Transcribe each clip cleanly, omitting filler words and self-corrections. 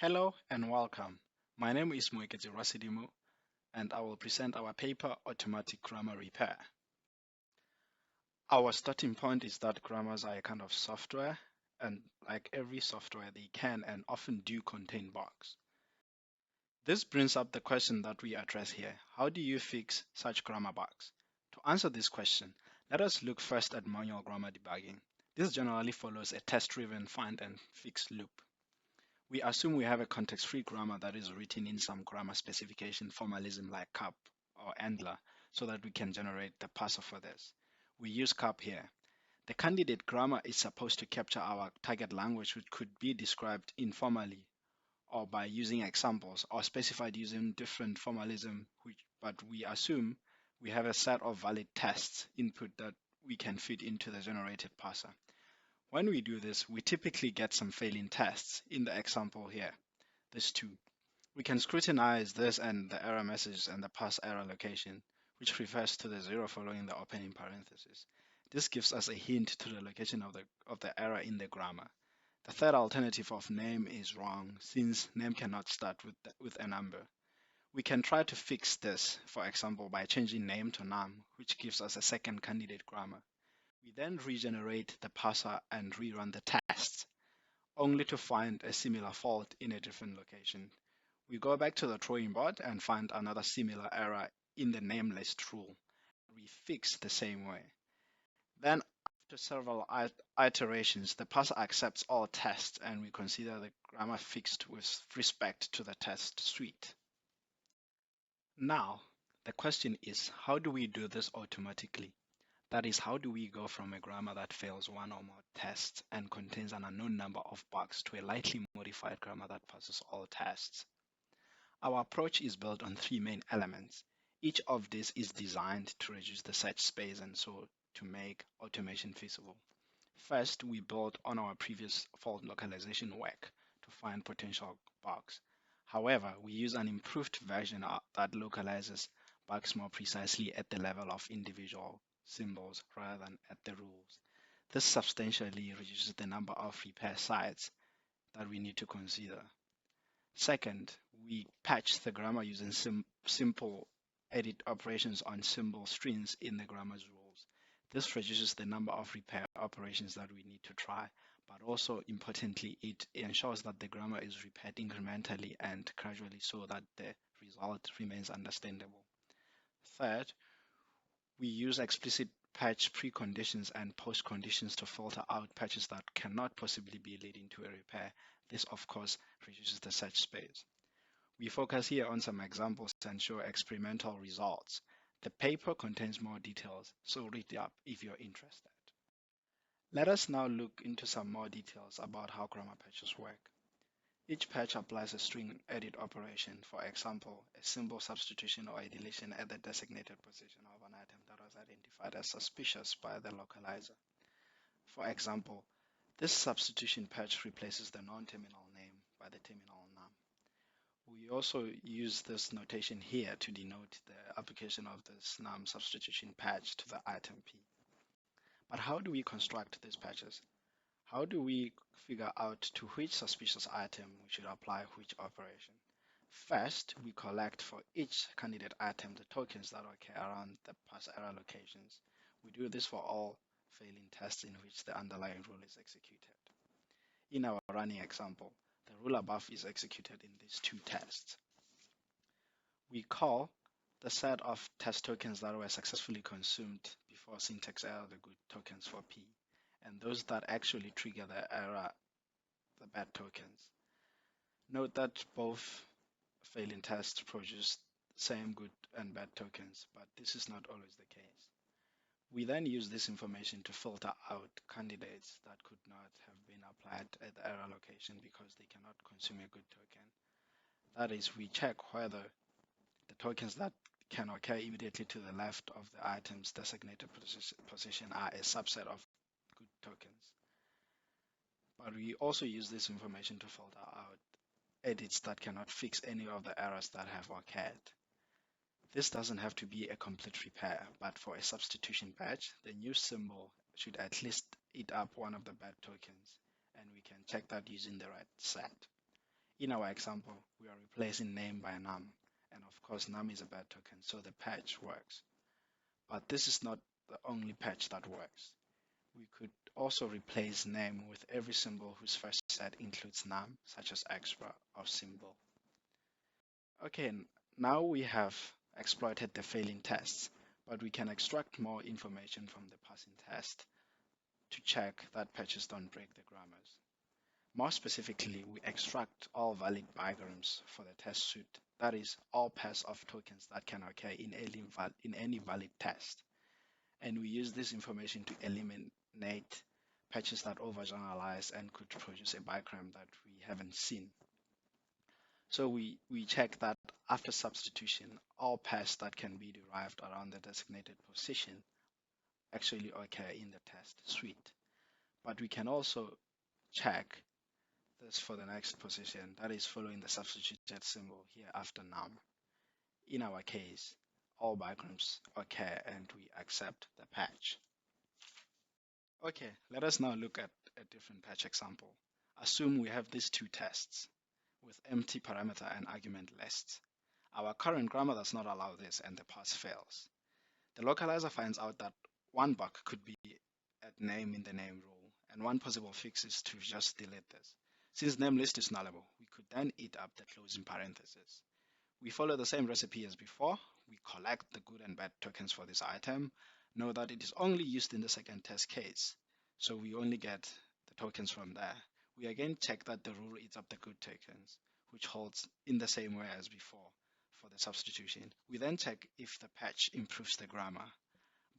Hello and welcome. My name is Moeketsi Rasidimu, and I will present our paper Automatic Grammar Repair. Our starting point is that grammars are a kind of software, and like every software, they can and often do contain bugs. This brings up the question that we address here. How do you fix such grammar bugs? To answer this question, let us look first at manual grammar debugging. This generally follows a test-driven find and fix loop. We assume we have a context-free grammar that is written in some grammar specification formalism like CAP or ANTLR so that we can generate the parser for this. We use CAP here. The candidate grammar is supposed to capture our target language, which could be described informally or by using examples or specified using different formalism, but we assume we have a set of valid tests input that we can feed into the generated parser. When we do this, we typically get some failing tests in the example here, this two. We can scrutinize this and the error message and the pass error location, which refers to the zero following the opening parenthesis. This gives us a hint to the location of the error in the grammar. The third alternative of name is wrong, since name cannot start with a number. We can try to fix this, for example, by changing name to num, which gives us a second candidate grammar. We then regenerate the parser and rerun the tests, only to find a similar fault in a different location. We go back to the drawing board and find another similar error in the name list rule. We fix the same way. Then after several iterations, the parser accepts all tests and we consider the grammar fixed with respect to the test suite. Now, the question is, how do we do this automatically? That is, how do we go from a grammar that fails one or more tests and contains an unknown number of bugs to a lightly modified grammar that passes all tests? Our approach is built on three main elements. Each of these is designed to reduce the search space and so to make automation feasible. First, we build on our previous fault localization work to find potential bugs. However, we use an improved version that localizes bugs more precisely at the level of individual symbols rather than at the rules. This substantially reduces the number of repair sites that we need to consider. Second, we patch the grammar using simple edit operations on symbol strings in the grammar's rules. This reduces the number of repair operations that we need to try, but also importantly, it ensures that the grammar is repaired incrementally and gradually so that the result remains understandable. Third, we use explicit patch preconditions and postconditions to filter out patches that cannot possibly be leading to a repair. This, of course, reduces the search space. We focus here on some examples and show experimental results. The paper contains more details, so read up if you're interested. Let us now look into some more details about how grammar patches work. Each patch applies a string edit operation, for example, a symbol substitution or a deletion at the designated position of an item that was identified as suspicious by the localizer. For example, this substitution patch replaces the non-terminal name by the terminal num. We also use this notation here to denote the application of this num substitution patch to the item P. But how do we construct these patches? How do we figure out to which suspicious item we should apply which operation? First, we collect for each candidate item the tokens that occur around the pass error locations. We do this for all failing tests in which the underlying rule is executed. In our running example, the rule above is executed in these two tests. We call the set of test tokens that were successfully consumed before syntax error the good tokens for P, and those that actually trigger the error, the bad tokens. Note that both failing tests produce same good and bad tokens, but this is not always the case. We then use this information to filter out candidates that could not have been applied at the error location because they cannot consume a good token. That is, we check whether the tokens that can occur immediately to the left of the item's designated position are a subset of good tokens. But we also use this information to filter out edits that cannot fix any of the errors that have occurred. This doesn't have to be a complete repair, but for a substitution patch, the new symbol should at least eat up one of the bad tokens, and we can check that using the right set. In our example, we are replacing name by num, and of course num is a bad token, so the patch works. But this is not the only patch that works. We could also replace name with every symbol whose first set includes num, such as extra or symbol. Okay, now we have exploited the failing tests, but we can extract more information from the passing test to check that patches don't break the grammars. More specifically, we extract all valid bigrams for the test suite, that is, all pairs of tokens that can occur in any valid test. And we use this information to eliminate patches that overgeneralize and could produce a bigram that we haven't seen. So we check that after substitution, all pairs that can be derived around the designated position actually occur in the test suite. But we can also check this for the next position, that is following the substituted symbol here after num. In our case, all bigrams occur and we accept the patch. Okay, let us now look at a different patch example. Assume we have these two tests with empty parameter and argument lists. Our current grammar does not allow this and the pass fails. The localizer finds out that one bug could be at name in the name rule, and one possible fix is to just delete this. Since name list is nullable, we could then eat up the closing parenthesis. We follow the same recipe as before. We collect the good and bad tokens for this item. Know that it is only used in the second test case, so we only get the tokens from there. We again check that the rule eats up the good tokens, which holds in the same way as before for the substitution. We then check if the patch improves the grammar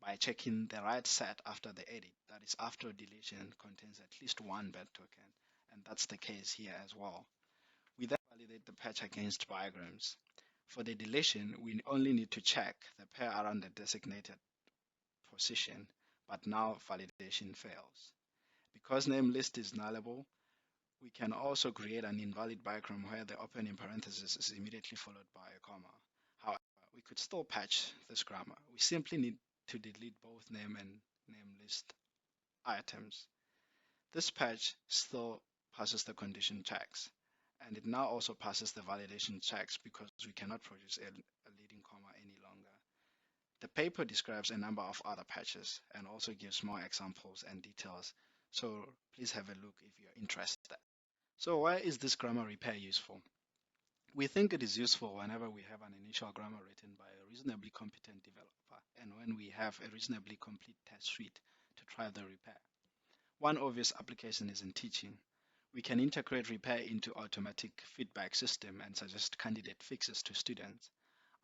by checking the right set after the edit, that is after deletion contains at least one bad token, and that's the case here as well. We then validate the patch against bigrams. For the deletion, we only need to check the pair around the designated position, but now validation fails. Because name list is nullable, we can also create an invalid bigram where the opening parenthesis is immediately followed by a comma. However, we could still patch this grammar. We simply need to delete both name and name list items. This patch still passes the condition checks, and it now also passes the validation checks because we cannot produce a leading comma any longer. The paper describes a number of other patches and also gives more examples and details, so please have a look if you're interested. So why is this grammar repair useful? We think it is useful whenever we have an initial grammar written by a reasonably competent developer and when we have a reasonably complete test suite to try the repair. One obvious application is in teaching. We can integrate repair into automatic feedback system and suggest candidate fixes to students.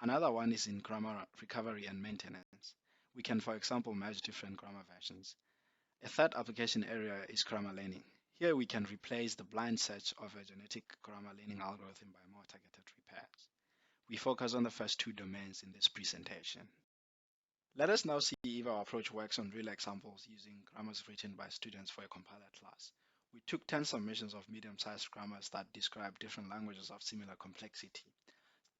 Another one is in grammar recovery and maintenance. We can, for example, merge different grammar versions. A third application area is grammar learning. Here we can replace the blind search of a genetic grammar learning algorithm by more targeted repairs. We focus on the first two domains in this presentation. Let us now see if our approach works on real examples using grammars written by students for a compiler class. We took 10 submissions of medium-sized grammars that describe different languages of similar complexity.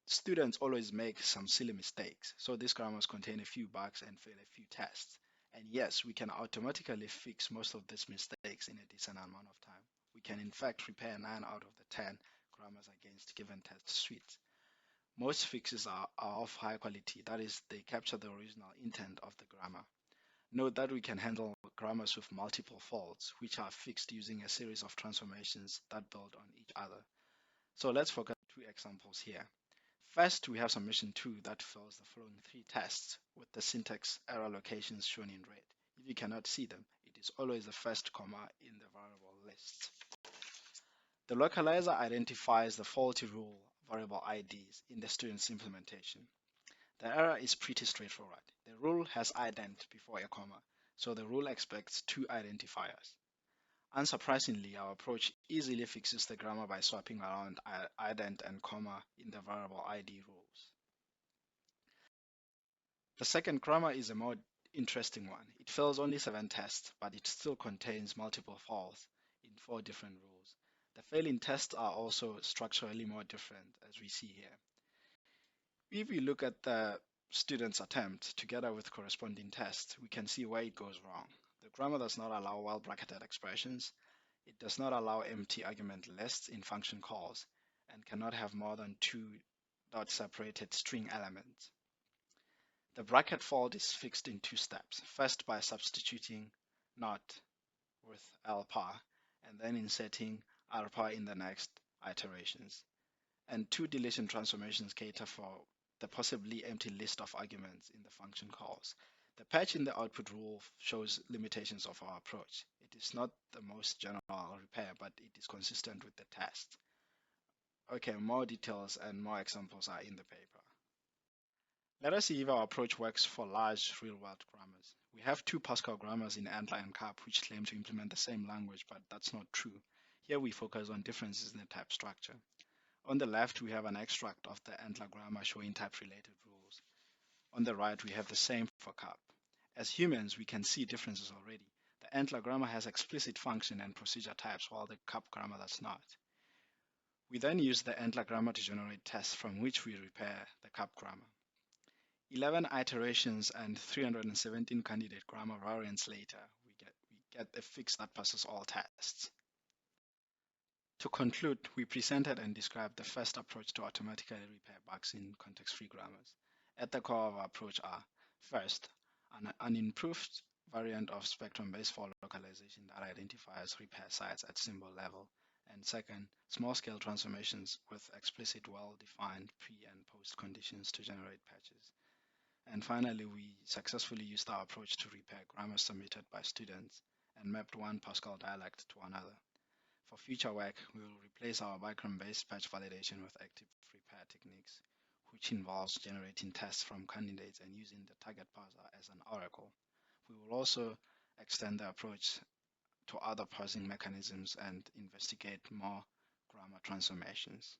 Students always make some silly mistakes, so these grammars contain a few bugs and fail a few tests. And yes, we can automatically fix most of these mistakes in a decent amount of time. We can in fact repair 9 out of the 10 grammars against given test suites. Most fixes are of high quality, that is, they capture the original intent of the grammar. Note that we can handle grammars with multiple faults, which are fixed using a series of transformations that build on each other. So let's focus on 2 examples here. First, we have submission 2 that fails the following 3 tests with the syntax error locations shown in red. If you cannot see them, it is always the first comma in the variable list. The localizer identifies the faulty rule variable IDs in the student's implementation. The error is pretty straightforward. The rule has ident before a comma, so the rule expects 2 identifiers. Unsurprisingly, our approach easily fixes the grammar by swapping around ident and comma in the variable ID rules. The second grammar is a more interesting one. It fails only 7 tests, but it still contains multiple faults in 4 different rules. The failing tests are also structurally more different, as we see here. If we look at the student's attempt together with corresponding tests, we can see where it goes wrong. The grammar does not allow well-bracketed expressions. It does not allow empty argument lists in function calls. and cannot have more than two dot-separated string elements. The bracket fold is fixed in two steps. First, by substituting not with lpar, and then inserting rpar in the next iterations. And two deletion transformations cater for the possibly empty list of arguments in the function calls. The patch in the output rule shows limitations of our approach. It is not the most general repair, but it is consistent with the test. Okay, more details and more examples are in the paper. Let us see if our approach works for large real-world grammars. We have two Pascal grammars in ANTLR and CAP which claim to implement the same language, but that's not true. Here we focus on differences in the type structure. On the left, we have an extract of the ANTLR grammar showing type-related rules. On the right, we have the same for CAP. As humans, we can see differences already. The ANTLR grammar has explicit function and procedure types, while the CAP grammar does not. We then use the ANTLR grammar to generate tests from which we repair the CAP grammar. 11 iterations and 317 candidate grammar variants later, we get a fix that passes all tests. To conclude, we presented and described the first approach to automatically repair bugs in context-free grammars. At the core of our approach are, first, an improved variant of spectrum-based for localization that identifies repair sites at symbol level, and second, small-scale transformations with explicit, well-defined pre- and post-conditions to generate patches. And finally, we successfully used our approach to repair grammar submitted by students and mapped one Pascal dialect to another. For future work, we will replace our bigram-based patch validation with active repair techniques, which involves generating tests from candidates and using the target parser as an oracle. We will also extend the approach to other parsing mechanisms and investigate more grammar transformations.